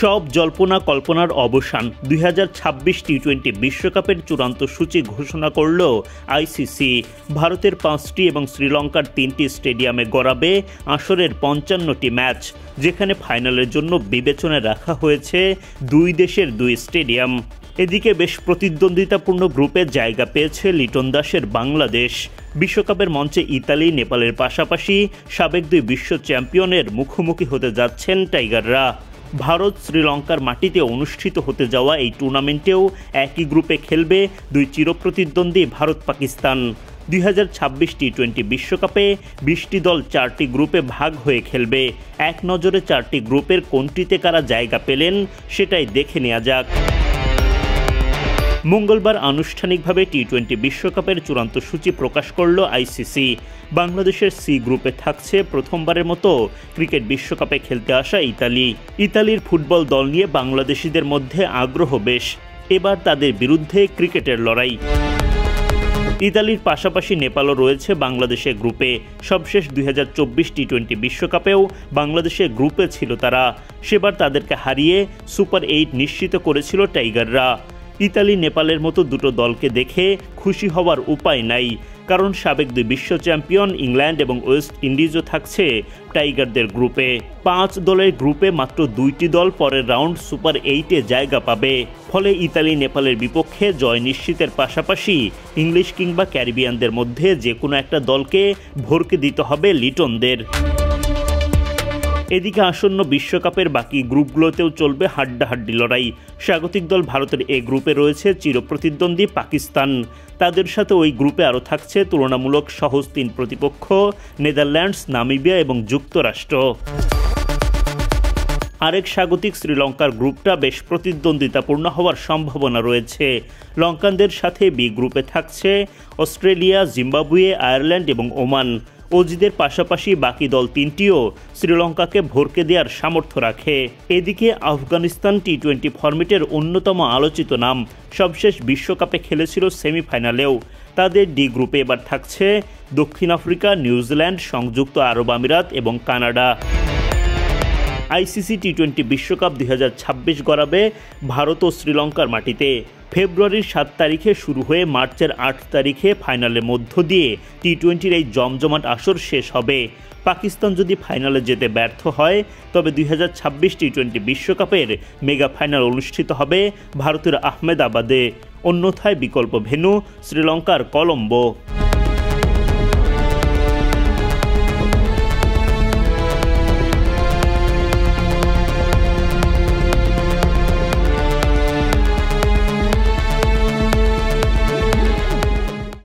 সব জল্পনা কল্পনার অবসান। 2026 টি-20 বিশ্বকাপের চূড়ান্ত সূচি ঘোষণা করল আইসিসি। ভারতের 5টি এবং শ্রীলঙ্কার 3টি স্টেডিয়ামে গড়াবে আসরের 55টি ম্যাচ, যেখানে ফাইনালের জন্য বিবেচনায় রাখা হয়েছে দুই দেশের 2 স্টেডিয়াম। এদিকে বেশ প্রতিদ্বন্দ্বিতাপূর্ণ গ্রুপে জায়গা পেয়েছে লিটন দাসের বাংলাদেশ। বিশ্বকাপের মঞ্চে ইতালি, নেপালের পাশাপাশি সাবেক 2 বিশ্ব চ্যাম্পিয়নের মুখোমুখি হতে যাচ্ছেন টাইগাররা। ভারত শ্রীলঙ্কার মাটিতে অনুষ্ঠিত হতে যাওয়া এই টুর্নামেন্টেও একই গ্রুপে খেলবে 2 চিরপ্রতিদ্বন্দ্বী ভারত পাকিস্তান। 2026 টি-20 বিশ্বকাপে 20টি দল 4টি গ্রুপে ভাগ হয়ে খেলবে। এক নজরে 4টি গ্রুপের কোনটিতে কারা জায়গা পেলেন সেটাই দেখে নেওয়া যাক। মঙ্গলবার আনুষ্ঠানিকভাবে টি-20 বিশ্বকাপের চূড়ান্ত সূচি প্রকাশ করল আইসিসি। বাংলাদেশের সি গ্রুপে থাকছে প্রথমবারের মতো ক্রিকেট বিশ্বকাপে খেলতে আসা ইতালি। ইতালির ফুটবল দল নিয়ে বাংলাদেশিদের মধ্যে আগ্রহ বেশ। এবার তাদের বিরুদ্ধে ক্রিকেটের লড়াই। ইতালির পাশাপাশি নেপালও রয়েছে বাংলাদেশের গ্রুপে। সবশেষ 2024 টি-20 বিশ্বকাপেও বাংলাদেশের গ্রুপে ছিল তারা। সেবার তাদেরকে হারিয়ে সুপার 8 নিশ্চিত করেছিল টাইগাররা। ইতালি নেপালের মতো দুটো দলকে দেখে খুশি হওয়ার উপায় নাই, কারণ সাবেক 2 বিশ্ব চ্যাম্পিয়ন ইংল্যান্ড এবং ওয়েস্ট ইন্ডিজও থাকছে টাইগারদের গ্রুপে। 5 দলের গ্রুপে মাত্র 2টি দল পরের রাউন্ড সুপার 8-এ জায়গা পাবে। ফলে ইতালি নেপালের বিপক্ষে জয় নিশ্চিতের পাশাপাশি ইংলিশ কিংবা ক্যারিবিয়ানদের মধ্যে যে কোনো একটা দলকে ভরকে দিতে হবে লিটনদের। এদিকে আসন্ন বিশ্বকাপের বাকি গ্রুপগুলোতেও চলবে হাড্ডাহাড্ডি লড়াই। স্বাগতিক দল ভারতের এ গ্রুপে রয়েছে চিরপ্রতিদ্বন্দ্বী পাকিস্তান। তাদের সাথে ওই গ্রুপে আরও থাকছে তুলনামূলক সহজ 3 প্রতিপক্ষ নেদারল্যান্ডস, নামিবিয়া এবং যুক্তরাষ্ট্র। আরেক স্বাগতিক শ্রীলঙ্কার গ্রুপটা বেশ প্রতিদ্বন্দ্বিতাপূর্ণ হওয়ার সম্ভাবনা রয়েছে। লঙ্কানদের সাথে বি গ্রুপে থাকছে অস্ট্রেলিয়া, জিম্বাবুয়ে, আয়ারল্যান্ড এবং ওমান। অজিদের পাশাপাশি বাকি দল 3টিও শ্রীলঙ্কাকে ভরকে দেওয়ার সামর্থ্য রাখে। এদিকে আফগানিস্তান টি-20 ফরম্যাটের অন্যতম আলোচিত নাম, সবশেষ বিশ্বকাপে খেলেছিল সেমিফাইনালেও। তাদের ডি গ্রুপে এবার থাকছে দক্ষিণ আফ্রিকা, নিউজিল্যান্ড, সংযুক্ত আরব আমিরাত এবং কানাডা। আইসিসি টি-20 বিশ্বকাপ 2026 গড়াবে ভারত ও শ্রীলঙ্কার মাটিতে। ফেব্রুয়ারির 7 তারিখে শুরু হয়ে মার্চের 8 তারিখে ফাইনালের মধ্য দিয়ে টি-20-র এই জমজমাট আসর শেষ হবে। পাকিস্তান যদি ফাইনালে যেতে ব্যর্থ হয়, তবে 2026 টি-20 বিশ্বকাপের মেগা ফাইনাল অনুষ্ঠিত হবে ভারতের আহমেদাবাদে। অন্যথায় বিকল্প ভেন্যু শ্রীলঙ্কার কলম্বো।